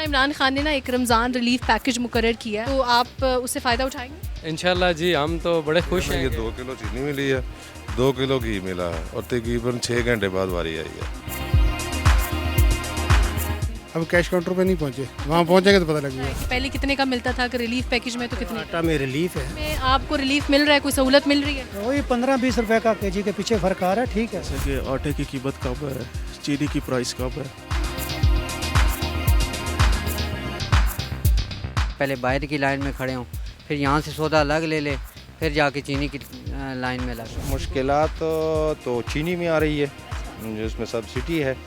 इमरान खान ने ना एक रमज़ान रिलीफ पैकेज मुकर्रर किया है, तो आप उससे फ़ायदा उठाएंगे? इंशाल्लाह जी, हम तो बड़े खुश हैं। ये 2 किलो चीनी मिली है, 2 किलो घी मिला है और तकरीबन 6 घंटे बाद वारी आई है। अब कैश काउंटर पे नहीं पहुंचे, वहाँ पहुंचेंगे तो पता लगेगा। पहले कितने का मिलता था, कि रिलीफ पैकेज में तो कितने आटा में रिलीफ है, में आपको रिलीफ मिल रहा है, कोई सहूलत मिल रही है? वही 15-20 रुपए का केजी के पीछे फर्क आ रहा है। ठीक है, जैसे कि आटे की कीमत कम है, चीनी की प्राइस कम है। पहले बाहर की लाइन में खड़े हों, फिर यहाँ से सौदा अलग ले ले, फिर जाके चीनी की लाइन में लग। मुश्किलात तो चीनी में आ रही है, जिसमें सब्सिडी है,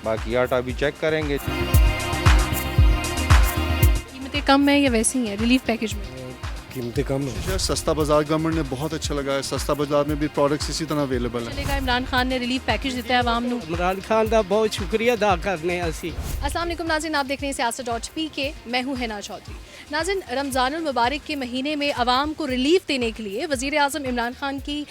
बाकी आटा भी चेक करेंगे। कीमतें कम है या वैसी ही है रिलीफ पैकेज में? कीमतें कम है। सस्ता बाजार गवर्नमेंट ने बहुत अच्छा लगाया। सस्ता बाजार में भी प्रोडक्ट्स इसी तरह अवेलेबल है। चलेगा, इमरान खान ने रिलीफ पैकेज दिता है आवाम नू। इमरान खान का बहुत शुक्रिया अदा करने असी। अस्सलाम वालेकुम नाज़रीन, आप देख रहे हैं सियासत.pk। मैं हूं हिना चौधरी। नाज़रीन, रमज़ानुल मुबारक के महीने में आवाम को रिलीफ देने के लिए वज़ीर आज़म इमरान खान की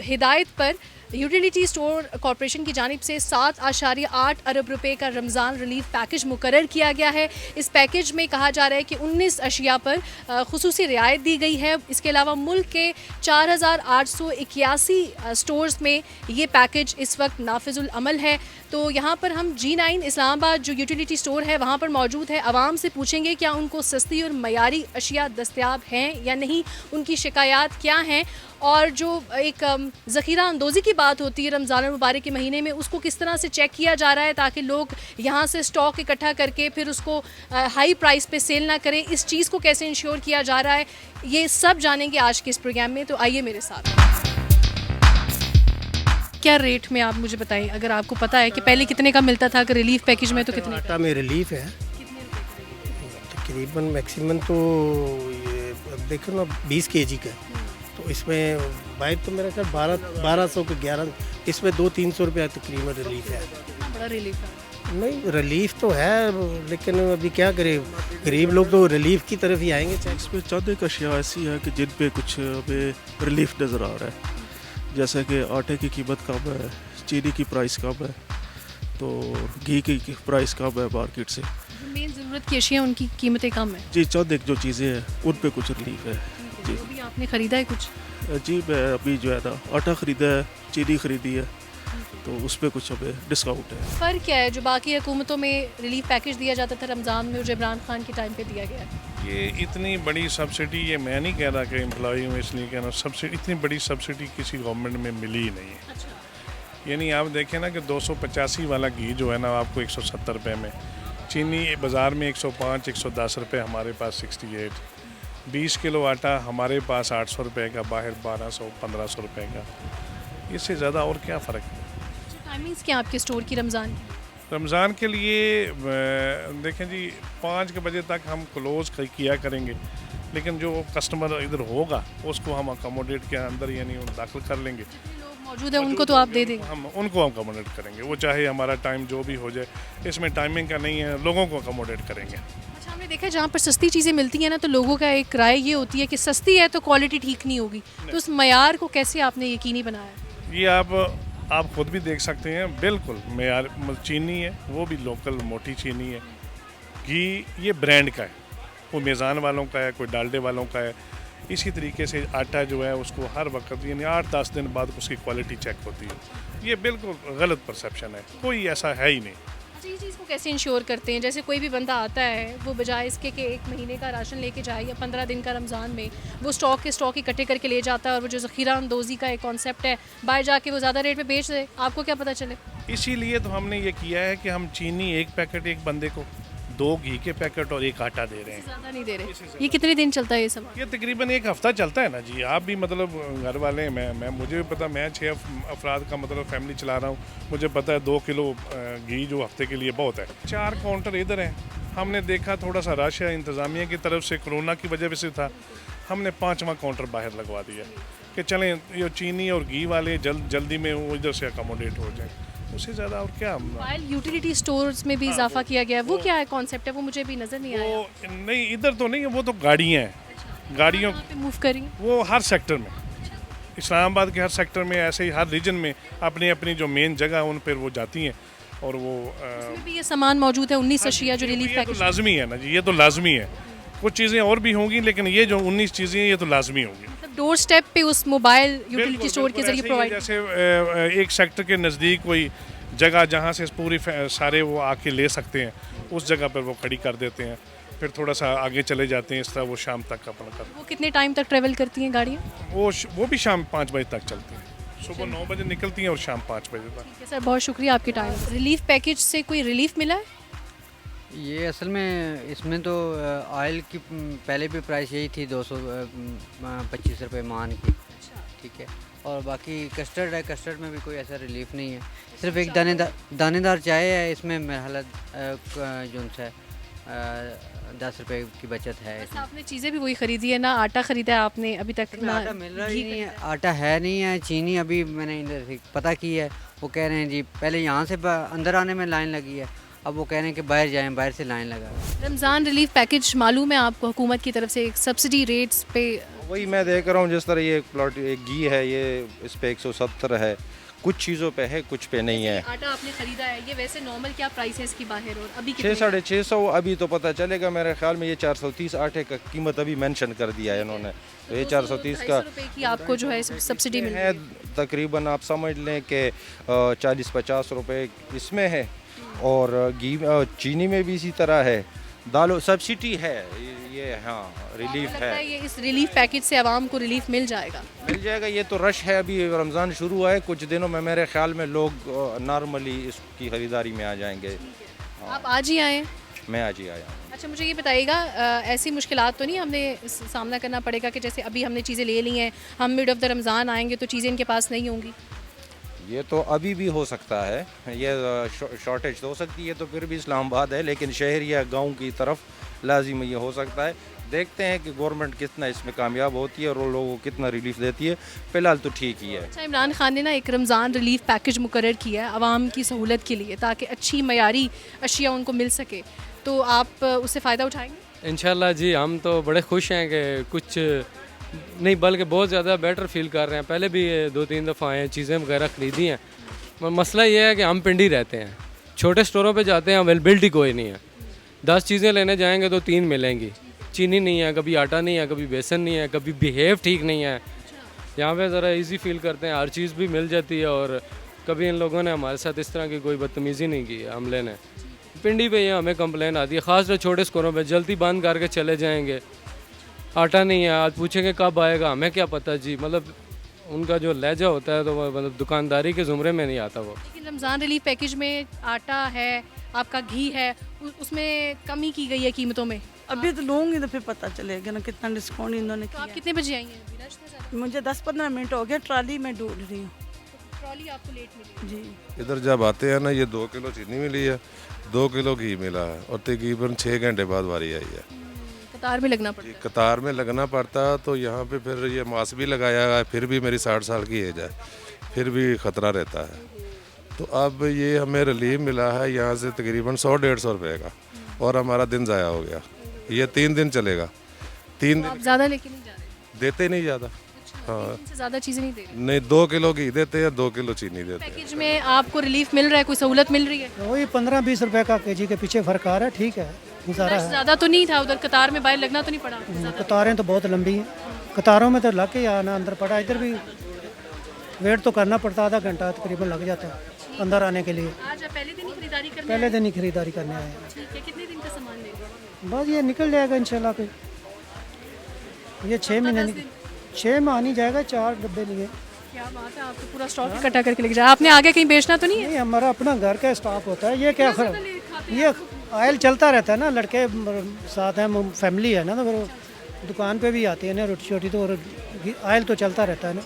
हिदायत पर यूटिलिटी स्टोर कॉरपोरेशन की जानिब से 7.8 अरब रुपए का रमज़ान रिलीफ पैकेज मुकर्रर किया गया है। इस पैकेज में कहा जा रहा है कि 19 अशिया पर खुसूसी रियायत दी गई है। इसके अलावा मुल्क के 4,881 स्टोर्स में ये पैकेज इस वक्त नाफिजुल अमल है। तो यहाँ पर हम G9 इस्लामाबाद जो यूटिलिटी स्टोर है वहाँ पर मौजूद है। आवाम से पूछेंगे क्या उनको सस्ती और मयारी अशिया दस्तयाब हैं या नहीं, उनकी शिकायत क्या हैं, और जो एक ज़ख़ीरा अंदोज़ी की बात होती है रमज़ान मुबारक के महीने में, उसको किस तरह से चेक किया जा रहा है ताकि लोग यहाँ से स्टॉक इकट्ठा करके फिर उसको हाई प्राइस पे सेल ना करें, इस चीज़ को कैसे इंश्योर किया जा रहा है, ये सब जानेंगे आज के इस प्रोग्राम में। तो आइए मेरे साथ। क्या रेट में आप मुझे बताएं, अगर आपको पता है कि पहले कितने का मिलता था, अगर रिलीफ पैकेज में तो कितने आटा में रिलीफ है तकरीबन मैक्सिमम तो ये अब देखो ना 20 केजी का, तो इसमें बाइक तो मेरा ख्याल 1200 के 11, इसमें 200-300 रुपया तकरीबन रिलीफ है। बड़ा रिलीफ है। नहीं रिलीफ तो है, लेकिन अभी क्या करें, गरीब लोग तो रिलीफ की तरफ ही आएंगे। इसमें चंद एक अशिया ऐसी है कि जिन पे कुछ हमें रिलीफ नज़र आ रहा है, जैसे कि आटे की कीमत कम है, चीनी की प्राइस कम है, तो घी की प्राइस कम है मार्केट से। मेन ज़रूरत की अशिया उनकी कीमतें कम है। जी, चंद एक जो चीज़ें हैं उन पे कुछ रिलीफ है। जी, तो भी आपने ख़रीदा है कुछ? जी, मैं अभी जो है ना आटा ख़रीदा है, चीनी ख़रीदी है, तो उस पर कुछ हमें डिस्काउंट है। फ़र्क क्या है जो बाकी हुकूमतों में रिलीफ पैकेज दिया जाता था रमज़ान में और जो इमरान खान के टाइम पे दिया गया है? ये इतनी बड़ी सब्सिडी, ये मैं नहीं कह रहा कि एम्प्लॉई हूँ इसलिए कह रहा हूँ, सब्सिडी इतनी बड़ी सब्सिडी किसी गवर्नमेंट में मिली ही नहीं है। अच्छा। यानी आप देखें ना कि 285 वाला घी जो है ना आपको 170 रुपये में, चीनी बाज़ार में 105-110 रुपये, हमारे पास 68, 20 किलो आटा हमारे पास 800 रुपये का, बाहर 1200-1500 रुपये का, इससे ज़्यादा और क्या फ़र्क है। टाइमिंग्स क्या आपके स्टोर की रमज़ान की? रमज़ान के लिए देखें जी 5 बजे तक हम क्लोज़ किया करेंगे, लेकिन जो कस्टमर इधर होगा उसको हम अकोमोडेट के अंदर यानी दाखिल कर लेंगे। लोग मौजूद हैं उनको तो आप दे देंगे? हम उनको अकोमोडेट करेंगे, वो चाहे हमारा टाइम जो भी हो जाए, इसमें टाइमिंग का नहीं है, लोगों को अकोमोडेट करेंगे। अच्छा, हमने देखा है जहाँ पर सस्ती चीज़ें मिलती हैं ना, तो लोगों का एक राय ये होती है कि सस्ती है तो क्वालिटी ठीक नहीं होगी, तो उस मयार को कैसे आपने यकीनी बनाया? ये आप खुद भी देख सकते हैं, बिल्कुल मेयार चीनी है, वो भी लोकल मोटी चीनी है। घी ये ब्रांड का है, वो मेज़ान वालों का है, कोई डालडे वालों का है। इसी तरीके से आटा जो है उसको हर वक्त यानी 8-10 दिन बाद उसकी क्वालिटी चेक होती है। ये बिल्कुल गलत परसेप्शन है, कोई ऐसा है ही नहीं। अच्छा, ये चीज़ को कैसे इंश्योर करते हैं? जैसे कोई भी बंदा आता है, वो बजाय इसके कि 1 महीने का राशन लेके जाए या 15 दिन का रमज़ान में, वो स्टॉक इकट्ठे करके ले जाता है, और वो जो ज़ख़ीरा अंदोज़ी का एक कॉन्सेप्ट है, बाहर जाके वो ज़्यादा रेट पे बेच दे, आपको क्या पता चले? इसीलिए तो हमने ये किया है कि हम चीनी 1 पैकेट एक बंदे को, 2 घी के पैकेट और 1 आटा दे रहे हैं। ज़्यादा नहीं दे रहे। ये कितने दिन चलता है ये सामान? ये तकरीबन 1 हफ़्ता चलता है ना जी। आप भी मतलब घर वाले हैं, मैं मुझे भी पता, मैं 6 अफराद का मतलब फैमिली चला रहा हूँ, मुझे पता है 2 किलो घी जो हफ्ते के लिए बहुत है। 4 काउंटर इधर हैं, हमने देखा थोड़ा सा रश है इंतज़ामिया की तरफ से, कोरोना की वजह से था, हमने 5वां काउंटर बाहर लगवा दिया कि चलें ये चीनी और घी वाले जल्दी में वो इधर से अकोमोडेट हो जाए, उससे ज़्यादा और क्या। मोबाइल यूटिलिटी स्टोर्स में भी इजाफा किया गया है, वो क्या है कॉन्सेप्ट है, वो मुझे भी नज़र नहीं आया। वो नहीं, इधर तो नहीं है, वो तो गाड़ियाँ हैं, गाड़ियों पे मूव करेंगे वो हर सेक्टर में, इस्लामाबाद के हर सेक्टर में, ऐसे ही हर रीजन में अपनी अपनी जो मेन जगह है उन पर वो जाती हैं। और वो इसमें भी ये सामान मौजूद है 19 अशिया जो रिलीफ ये तो पैकेज। लाजमी है ना जी, ये तो लाजमी है। कुछ चीज़ें और भी होंगी लेकिन ये जो 19 चीज़ें हैं ये तो लाजमी होंगी। मतलब डोर स्टेप पे उस मोबाइल यूटिलिटी बिल्कुल, स्टोर के बिल्कुल जरिए ऐसे ही है, प्रोवाइड। जैसे एक सेक्टर के नज़दीक कोई जगह जहाँ से पूरी सारे वो आके ले सकते हैं, उस जगह पर वो खड़ी कर देते हैं, फिर थोड़ा सा आगे चले जाते हैं, इस तरह वो शाम तक अपना कर। वो कितने टाइम तक ट्रेवल करती हैं गाड़ियाँ? वो भी शाम 5 बजे तक चलती हैं, सुबह 9 बजे निकलती हैं और शाम 5 बजे तक। ठीक है सर, बहुत शुक्रिया आपके टाइम। रिलीफ पैकेज से कोई रिलीफ मिला है? ये असल में इसमें तो ऑयल की पहले भी प्राइस यही थी 225 रुपये मान की, ठीक है। और बाकी कस्टर्ड है, कस्टर्ड में भी कोई ऐसा रिलीफ नहीं है, सिर्फ एक दानेदार चाय है, इसमें मेरा हालत जो है 10 रुपये की बचत है। बस आपने चीज़ें भी वही खरीदी है ना, आटा खरीदा है आपने अभी तक ना? आटा मिल रहा ही नहीं है, आटा है नहीं है। चीनी अभी मैंने इधर से पता की है, वो कह रहे हैं जी पहले यहाँ से अंदर आने में लाइन लगी है, अब वो कह रहे हैं कि बाहर जाएं, बाहर से लाइन लगा। रमज़ान रिलीफ पैकेज मालूम है आपको, हुकूमत की तरफ से एक सब्सिडी रेट्स पे? वही मैं देख रहा हूँ, जिस तरह ये प्लॉट एक घी है, ये इस पे 170 है, कुछ चीज़ों पे है, कुछ पे नहीं है। आटा आपने खरीदा है, ये वैसे नॉर्मल क्या प्राइस है इसकी बाहर, और अभी 600-650 अभी तो पता चलेगा मेरे ख्याल में। ये 430 आटे का कीमत अभी मेंशन कर दिया है इन्होंने, तो ये 430 का की आपको जो है सब्सिडी मिल है। तकरीबन आप समझ लें कि 40-50 रुपए इसमें है, और घी चीनी में भी इसी तरह है, दालों सब्सिडी है ये। हाँ, रिलीफ लगता है, है ये इस रिलीफ पैकेज से आवाम को रिलीफ मिल जाएगा? मिल जाएगा। ये तो रश है, अभी रमज़ान शुरू हुआ है, कुछ दिनों में मेरे ख्याल में लोग नॉर्मली इसकी ख़रीदारी में आ जाएंगे। आप आज ही आए? मैं आज ही आया हूँ। अच्छा, मुझे ये बताइएगा, ऐसी मुश्किलात तो नहीं हमने सामना करना पड़ेगा कि जैसे अभी हमने चीज़ें ले ली हैं, हम मिड ऑफ द रमज़ान आएंगे तो चीज़ें इनके पास नहीं होंगी? ये तो अभी भी हो सकता है, ये शॉर्टेज तो हो सकती है, तो फिर भी इस्लामाबाद है, लेकिन शहर या गांव की तरफ लाजिम ये हो सकता है। देखते हैं कि गवर्नमेंट कितना इसमें कामयाब होती है और वो लोगों को कितना रिलीफ देती है। फ़िलहाल तो ठीक ही है। अच्छा, इमरान खान ने ना एक रमज़ान रिलीफ पैकेज मुकर्रर किया है आवाम की सहूलत के लिए, ताकि अच्छी मयारी अशिया उनको मिल सके, तो आप उससे फ़ायदा उठाएंगे? इंशाल्लाह जी, हम तो बड़े खुश हैं कि कुछ नहीं बल्कि बहुत ज़्यादा बेटर फील कर रहे हैं। पहले भी 2-3 दफ़ा आए, चीज़ें वगैरह ख़रीदी हैं, मसला ये है कि हम पिंडी रहते हैं, छोटे स्टोरों पे जाते हैं, अवेलेबिलिटी कोई नहीं है। 10 चीज़ें लेने जाएंगे तो 3 मिलेंगी, चीनी नहीं है, कभी आटा नहीं है, कभी बेसन नहीं है, कभी बिहेव ठीक नहीं है। यहाँ पे ज़रा इजी फील करते हैं, हर चीज़ भी मिल जाती है, और कभी इन लोगों ने हमारे साथ इस तरह की कोई बदतमीज़ी नहीं की है हमले ने। पिंडी पे ये हमें कंप्लेन आती है, ख़ासकर छोटे स्टोरों पे, जल्दी बंद करके चले जाएंगे, आटा नहीं है, आज पूछेंगे कब आएगा, हमें क्या पता जी। मतलब उनका जो लहजा होता है तो मतलब दुकानदारी के ज़ुमरे में नहीं आता वो। लेकिन रमज़ान रिलीफ पैकेज में आटा है, आपका घी है, उसमें कमी की गई है कीमतों में। अभी तो लूँगी तो फिर पता चलेगा ना कितना डिस्काउंट इन्होंने तो आप किया। कितने बजे आएंगे? बिना इतना ज़्यादा? मुझे 10-15 मिनट हो गया, ट्रॉली में ढूंढ रही हूँ ट्रॉली आपको लेट मिली? जी। इधर जब आते हैं ना, ये 2 किलो चीनी मिली है, 2 किलो घी मिला है, और तकरीबन 6 घंटे बाद बारी आई है। कतार में लगना पड़ता है? कतार में लगना पड़ता, तो यहाँ पे फिर ये मास्क भी लगाया है, फिर भी मेरी 60 साल की एज है, फिर भी ख़तरा रहता है। तो अब ये हमें रिलीफ मिला है यहाँ से तकरीबन 100-150 रुपये का, और हमारा दिन ज़ाया हो गया। ये 3 दिन चलेगा। 3 आप दिन ज़्यादा लेके नहीं जा रहे? देते नहीं ज़्यादा। हाँ, इनसे ज़्यादा चीज़ें नहीं दे रहे? नहीं, 2 किलो घी देते हैं, 2 किलो चीनी देते हैं। पैकेज में आपको रिलीफ मिल रहा है, कोई सहूलत मिल रही है? वही 15-20 रुपए का केजी के पीछे फर्क आ रहा है, ठीक है, गुजारा है। ज़्यादा तो नहीं था, उधर कतार में बाहर लगना तो नहीं पड़ा? कतारें तो बहुत लंबी हैं, कतारों में तो लग के आना अंदर पड़ा, इधर भी वेट तो करना पड़ता, आधा घंटा तकरीबन लग जाता है अंदर आने के लिए। आज आप पहले दिन ही खरीदारी करने पहले दिन ही खरीदारी करने आए हैं। ठीक है, कितने दिन का सामान लेंगे? बस ये निकल जाएगा इंशाल्लाह के, ये 6 महीने 6 माह नहीं जाएगा, 4 डब्बे लिए। क्या बात है, आप तो पूरा स्टॉक इकट्ठा करके लेके जाए। आपने आगे कहीं बेचना तो नहीं है? नहीं, हमारा अपना घर का स्टॉक होता है। ये क्या ये ऑयल चलता रहता है ना, लड़के साथ हैं, फैमिली है ना, तो फिर दुकान पे भी आती है ना रोटी छोटी, तो ऑयल तो चलता रहता है ना।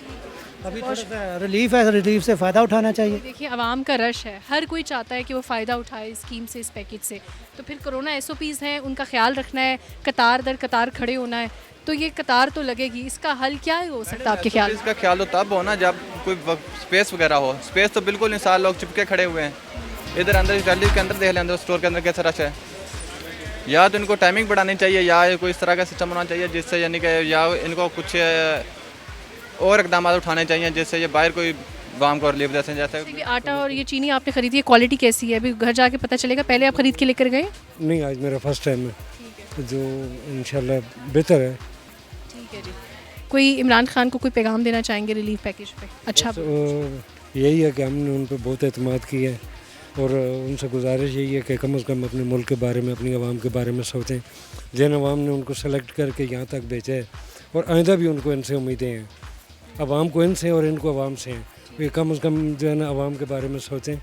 अभी थोड़ा सा रिलीफ है, रिलीफ से फ़ायदा उठाना चाहिए। देखिए, आवाम का रश है, हर कोई चाहता है कि वो फ़ायदा उठाए इस स्कीम से, इस पैकेज से। तो फिर कोरोना SOPs हैं, उनका ख्याल रखना है, कतार दर कतार खड़े होना है, तो ये कतार तो लगेगी। इसका हल क्या हो सकता है आपके ख्याल? इसका ख्याल तो तब हो ना जब कोई स्पेस वगैरह हो। स्पेस तो बिल्कुल नहीं, सारे लोग चिपके खड़े हुए हैं। इधर अंदर ट्रॉली के अंदर देख लें, अंदर स्टोर के अंदर कैसा रश है। या तो इनको टाइमिंग बढ़ानी चाहिए, या कोई इस तरह का सिस्टम होना चाहिए जिससे यानी कि या इनको कुछ और इकदाम उठाने चाहिए जिससे ये बाहर कोई वाम को रिलीफ देते हैं। जैसे ये आटा और ये चीनी आपने खरीदी है, क्वालिटी कैसी है अभी घर जाके पता चलेगा, पहले आप खरीद के लेकर गए? नहीं, आज मेरा फर्स्ट टाइम है, जो इंशाल्लाह बेहतर है। ठीक है जी। कोई इमरान खान को कोई पैगाम देना चाहेंगे रिलीफ पैकेज पे? अच्छा, यही है कि हमने उन पर बहुत एतमाद किया है और उनसे गुजारिश यही है कि कम से कम अपने मुल्क के बारे में, अपनी आवाम के बारे में सोचें। जिन आवाम ने उनको सेलेक्ट करके यहाँ तक भेजा है और आइंदा भी उनको इनसे उम्मीदें हैं, आवाम को इनसे और इनको आवाम से हैं। ये कम से कम जो है ना आवाम के बारे में सोचें,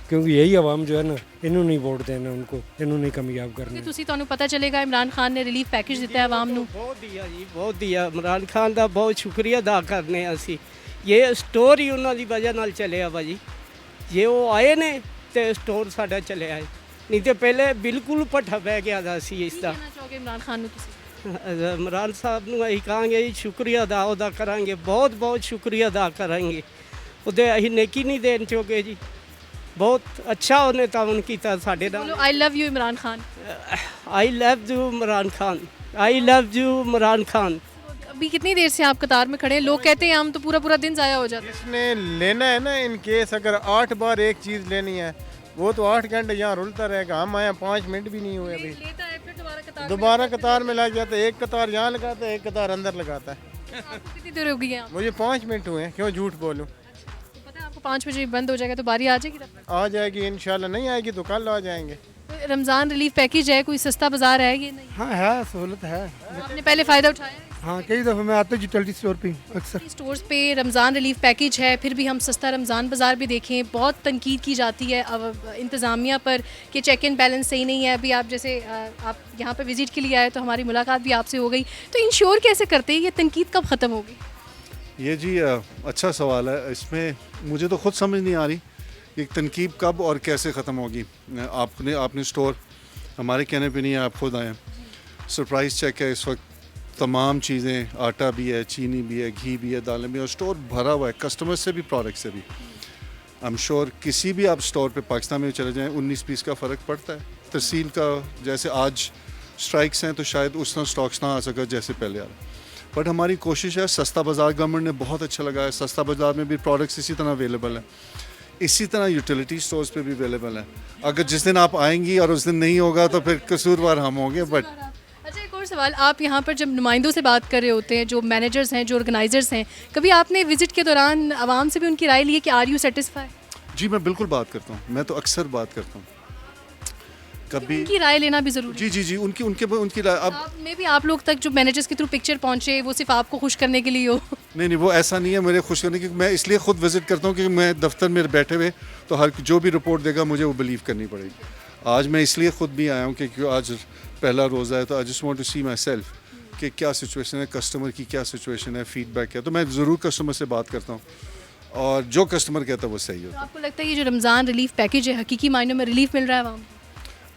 क्योंकि यही आवाम जो है ना इन्होंने ही वोट देना, उनको इन्होंने कामयाब करना। ਤੁਸੀਂ ਤੁਹਾਨੂੰ ਪਤਾ ਚੱਲੇਗਾ ਇਮਰਾਨ ਖਾਨ ਨੇ ਰਿਲੀਫ ਪੈਕੇਜ ਦਿੱਤਾ ਹੈ ਆਵਾਮ ਨੂੰ। ਬਹੁਤ ਦਿਆ ਜੀ, ਬਹੁਤ ਦਿਆ। ਇਮਰਾਨ ਖਾਨ ਦਾ ਬਹੁਤ ਸ਼ੁਕਰੀਆ ਅਦਾ ਕਰਨੇ ਆ ਅਸੀਂ। ਇਹ ਸਟੋਰ ਹੀ ਉਹਨਾਂ ਦੀ ਵਜ੍ਹਾ ਨਾਲ ਚੱਲਿਆ ਭਾਜੀ। ਜੇ ਉਹ ਆਏ ਨੇ ਤੇ ਸਟੋਰ ਸਾਡਾ ਚੱਲਿਆ ਹੈ, ਨਹੀਂ ਤੇ ਪਹਿਲੇ ਬਿਲਕੁਲ ਭੱਠਾ ਪੈ ਗਿਆ ਦਾ ਸੀ ਇਸ ਦਾ। ਕਹਿਣਾ ਚਾਹੋਗੇ ਇਮਰਾਨ ਖਾਨ ਨੂੰ ਤੁਸੀਂ? ਇਮਰਾਨ ਸਾਹਿਬ ਨੂੰ ਅਸੀਂ ਕਹਾਂਗੇ ਜੀ ਸ਼ੁਕਰੀਆ ਅਦਾ ਕਰਾਂਗੇ, ਬਹੁਤ ਬਹੁਤ ਸ਼ੁਕਰੀਆ ਅਦਾ ਕਰਾਂਗੇ। ਉਹਦੇ ਅਸੀਂ ਨੇਕੀ ਨਹੀਂ ਦੇਣ ਚੋਗੇ ਜੀ। ਬਹੁਤ ਅੱਛਾ ਉਹਨੇ ਤਾਵਨ ਕੀਤਾ ਸਾਡੇ ਨਾਲ। I love you Imran Khan. I love you Imran Khan, I love you Imran Khan. अभी कितनी देर से आप कतार में खड़े हैं? लोग कहते हैं हम तो पूरा पूरा दिन ज़ाया हो जाता है। इसने लेना है ना, इन केस अगर 8 बार एक चीज़ लेनी है वो तो 8 घंटे यहाँ रुलता रहेगा। हम आए 5 मिनट भी नहीं हुए अभी, दोबारा कतार में लग जाता है। एक कतार यहाँ लगाता है, एक कतार अंदर लगाता है। आपको कितनी देर हो गई है? मुझे 5 मिनट हुए हैं, क्यों झूठ बोलूँ। पता है आपको 5 बजे बंद हो जाएगा तो बारी आ जाएगी तब? आ जाएगी इंशाल्लाह, नहीं आएगी तो कल आ जाएंगे। रमज़ान रिलीफ पैकेज है, कोई सस्ता बाजार है ये? नहीं हाँ है, सहूलत है। आपने पहले फ़ायदा उठाया है? हाँ, कई दफ़ा मैं आता हूँ यूटिलिटी स्टोर पे अक्सर। स्टोर्स पे रमज़ान रिलीफ पैकेज है, फिर भी हम सस्ता रमज़ान बाज़ार भी देखें। बहुत तनकीद की जाती है अब इंतज़ामिया पर कि चेक इन बैलेंस सही नहीं है। अभी आप जैसे आप यहाँ पर विज़िट के लिए आए तो हमारी मुलाकात भी आपसे हो गई, तो इंश्योर कैसे करते हैं ये तनकीद कब ख़त्म होगी? ये जी अच्छा सवाल है। इसमें मुझे तो खुद समझ नहीं आ रही कि तनकीब कब और कैसे ख़त्म होगी। आपने स्टोर हमारे कहने पे नहीं है, आप खुद आए हैं। सरप्राइज़ चेक है इस वक्त, तमाम चीज़ें, आटा भी है, चीनी भी है, घी भी है, दालें भी है, और स्टोर भरा हुआ है कस्टमर से भी, प्रोडक्ट से भी। आई एम श्योर किसी भी आप स्टोर पे पाकिस्तान में चले जाएं 19-20 का फ़र्क पड़ता है। तहसील का जैसे आज स्ट्राइक्स हैं तो शायद उस तरह स्टॉक्स ना आ सका जैसे पहले आ रहा। बट हमारी कोशिश है, सस्ता बाज़ार गवर्नमेंट ने बहुत अच्छा लगाया। सस्ता बाज़ार में भी प्रोडक्ट्स इसी तरह अवेलेबल है, इसी तरह यूटिलिटी स्टोर्स पे भी अवेलेबल है। अगर जिस दिन आप आएंगी और उस दिन नहीं होगा तो फिर कसूरवार हम होंगे। बट अच्छा, एक और सवाल, आप यहाँ पर जब नुमाइंदों से बात कर रहे होते हैं, जो मैनेजर्स हैं, जो ऑर्गेनाइजर्स हैं, कभी आपने विजिट के दौरान आवाम से भी उनकी राय ली है कि आर यू सेटिस्फाई? जी मैं बिल्कुल बात करता हूँ, मैं तो अक्सर बात करता हूँ। कभी उनकी राय लेना भी ज़रूरी है। जी उनकी राय। अब में भी आप लोग तक जो मैनेजर्स के थ्रू पिक्चर पहुँचे वो सिर्फ आपको खुश करने के लिए हो? नहीं, वो ऐसा नहीं है मेरे खुश करने की। मैं इसलिए खुद विज़िट करता हूँ कि मैं दफ्तर में बैठे हुए तो हर जो भी रिपोर्ट देगा मुझे वो बिलीव करनी पड़ेगी। आज मैं इसलिए खुद भी आया हूँ क्योंकि आज पहला रोज़ा है, तो I just want to see myself कि क्या सिचुएशन है, कस्टमर की क्या सिचुएशन है, फीडबैक है। तो मैं ज़रूर कस्टमर से बात करता हूँ और जो कस्टमर कहता है वो सही होता है। आपको लगता है ये जो रमज़ान रिलीफ पैकेज है हकीकी मायनों में रिलीफ मिल रहा है आवाम?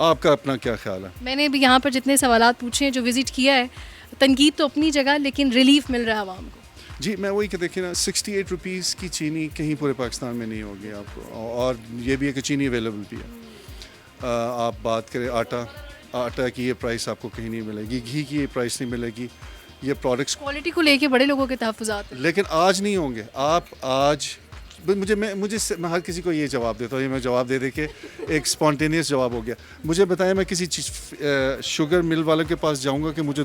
आपका अपना क्या ख्याल है? मैंने भी यहाँ पर जितने सवालात पूछे हैं, जो विज़िट किया है, तनकीद तो अपनी जगह, लेकिन रिलीफ मिल रहा है आवाम को। जी मैं वही कि देखिए ना, 68 रुपीज़ की चीनी कहीं पूरे पाकिस्तान में नहीं होगी आपको। और ये भी है कि चीनी अवेलेबल भी है। आप बात करें आटा की, ये प्राइस आपको कहीं नहीं मिलेगी। घी की ये प्राइस नहीं मिलेगी। ये प्रोडक्ट्स क्वालिटी को लेके बड़े लोगों के तहफ़्फ़ुज़ात हैं, लेकिन आज नहीं होंगे। आप आज मैं हर किसी को ये जवाब देता हूँ, ये मैं जवाब दे के एक स्पॉन्टेनियस जवाब हो गया। मुझे बताएं, मैं किसी चीज़ शुगर मिल वालों के पास जाऊँगा कि मुझे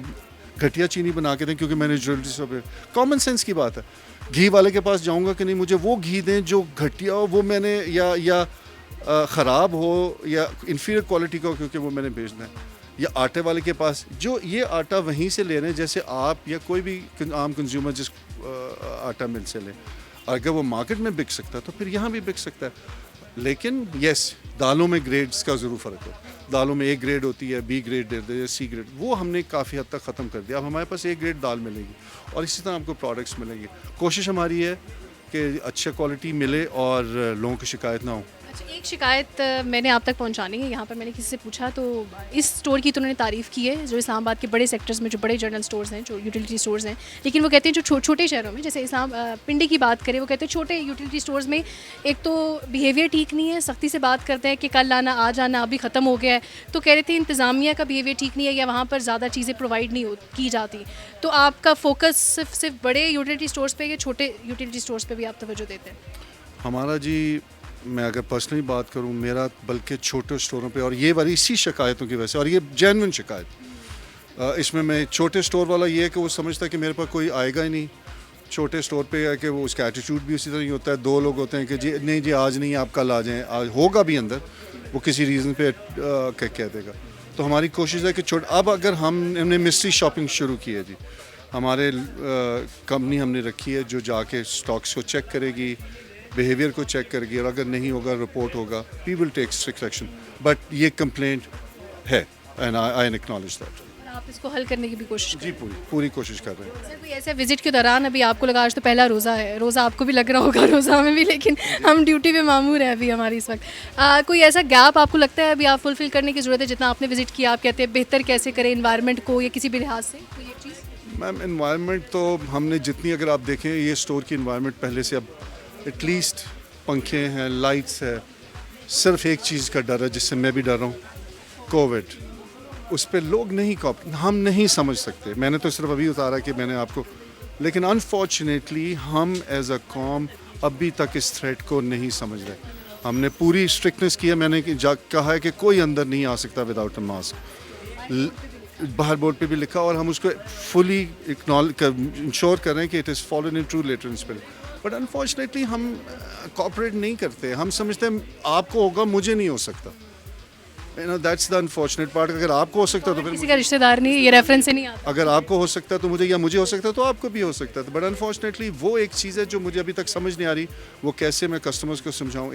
घटिया चीनी बना के दें क्योंकि मैंने ज्वेलरी सब, कॉमन सेंस की बात है। घी वाले के पास जाऊँगा कि नहीं, मुझे वो घी दें जो घटिया हो, वो मैंने या ख़राब हो या इन्फीरियर क्वालिटी का हो क्योंकि वो मैंने भेजना है। या आटे वाले के पास जो ये आटा वहीं से ले रहे हैं, जैसे आप या कोई भी आम कंज्यूमर जिस आटा मिल से ले, अगर वो मार्केट में बिक सकता है तो फिर यहाँ भी बिक सकता है। लेकिन यस, दालों में ग्रेड्स का ज़रूर फ़र्क है। दालों में A ग्रेड होती है, B ग्रेड देते हैं, C ग्रेड, वो हमने काफ़ी हद तक ख़त्म कर दिया। अब हमारे पास A ग्रेड दाल मिलेगी और इसी तरह आपको प्रोडक्ट्स मिलेंगे। कोशिश हमारी है कि अच्छी क्वालिटी मिले और लोगों की शिकायत ना हो। अच्छा, एक शिकायत मैंने आप तक पहुंचानी है। यहाँ पर मैंने किसी से पूछा तो इस स्टोर की तो उन्होंने तारीफ़ की है, जो इस्लामाबाद के बड़े सेक्टर्स में जो बड़े जनरल स्टोर्स हैं, जो यूटिलिटी स्टोर्स हैं, लेकिन वो कहते हैं जो छोटे शहरों में, जैसे पिंडी की बात करें, वो कहते हैं छोटे यूटिलिटी स्टोर्स में एक तो बिहेवियर ठीक नहीं है, सख्ती से बात करते हैं कि कल आना, आज आना, अभी ख़त्म हो गया है। तो कह रहे थे इंतज़ामिया का बिहेवियर ठीक नहीं है या वहाँ पर ज़्यादा चीज़ें प्रोवाइड नहीं की जाती। तो आपका फोकस सिर्फ बड़े यूटिलिटी स्टोर्स पे या छोटे यूटिलिटी स्टोर्स पे भी आप तवज्जो देते हैं? हमारा जी, मैं अगर पर्सनली बात करूं, मेरा बल्कि छोटे स्टोरों पे, और ये वाली इसी शिकायतों की वजह से, और ये जेन्युइन शिकायत, इसमें मैं छोटे स्टोर वाला ये है कि वो समझता है कि मेरे पास कोई आएगा ही नहीं। छोटे स्टोर पे है कि वो उसका एटीट्यूड भी उसी तरह ही होता है। 2 लोग होते हैं कि जी नहीं जी आज नहीं, आप कल आ जाएं, आज होगा भी अंदर, वो किसी रीज़न पे कह देगा। तो हमारी कोशिश है कि अब अगर हमने मिस्ट्री शॉपिंग शुरू की है जी, हमारे कंपनी हमने रखी है जो जाके स्टॉक्स को चेक करेगी, बिहेवियर को चेक करेगी, और अगर नहीं होगा रिपोर्ट होगा, we will take strict action. But ये कंप्लेंट है एंड आई एक्नॉलेज दैट। आप इसको हल करने की भी कोशिश जी पूरी कोशिश कर रहे हैं। सर, कोई ऐसे विजिट के दौरान, अभी आपको लगा आज तो पहला रोज़ा है, रोज़ा आपको भी लग रहा होगा, रोज़ा में भी, लेकिन हम ड्यूटी पे मामूर है अभी हमारी इस वक्त। कोई ऐसा गैप आपको लगता है अभी आप फुलफिल करने की ज़रूरत है, जितना आपने विजिट किया, आप कहते हैं बेहतर कैसे करें इन्वायरमेंट को, या किसी भी लिहाज से कोई एक चीज़? मैम इन्वायरमेंट तो हमने जितनी, अगर आप देखें ये स्टोर की इन्वायरमेंट पहले से अब एटलीस्ट पंखे हैं, लाइट्स है। सिर्फ एक चीज़ का डर है जिससे मैं भी डर रहा हूँ, कोविड। उस पर लोग नहीं हम नहीं समझ सकते। मैंने तो सिर्फ अभी उतारा कि मैंने आपको, लेकिन अनफॉर्चुनेटली हम एज अ कॉम अभी तक इस थ्रेट को नहीं समझ रहे। हमने पूरी स्ट्रिक्टनेस किया, मैंने कहा है कि कोई अंदर नहीं आ सकता विदाउट अ मास्क, बाहर बोर्ड पे भी लिखा, और हम उसको फुली इंश्योर कर रहे हैं कि it is followed in true letter in spirit. But unfortunately हम कोऑपरेट नहीं करते। हम समझते हैं आपको होगा, मुझे नहीं हो सकता। That's the unfortunate part. अगर आपको हो सकता है तो फिर किसी का रिश्तेदार नहीं, ये रेफरेंस से नहीं आता। अगर आपको हो सकता है तो मुझे, या मुझे हो सकता है तो आपको भी हो सकता है। बट अनफॉर्चुनेटली वो एक चीज़ है जो मुझे अभी तक समझ नहीं आ रही, वो कैसे मैं कस्टमर्स को समझाऊँ।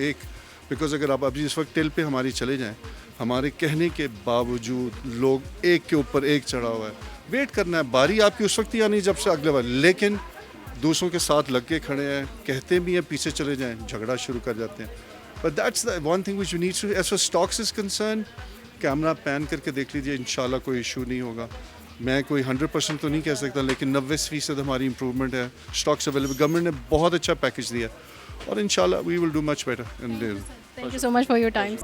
बिकॉज अगर आप अभी इस वक्त टिल पे हमारी चले जाएँ, हमारे कहने के बावजूद लोग एक के ऊपर एक चढ़ा हुआ है। वेट करना है, बारी आपकी उस वक्त ही आनी जब से अगले बार, लेकिन दूसरों के साथ लग के खड़े हैं, कहते भी हैं पीछे चले जाएँ, झगड़ा शुरू कर जाते हैं। But that's the one thing which we need to, as for stocks is concern, camera pan करके देख लीजिए, इंशाल्लाह कोई इशू नहीं होगा। मैं कोई 100% तो नहीं कह सकता, लेकिन 90% हमारी इंप्रूवमेंट है। स्टॉक्स अवेलेबल, गवर्नमेंट ने बहुत अच्छा पैकेज दिया, और इंशाल्लाह we will do much better in this. Thank you so much for your time.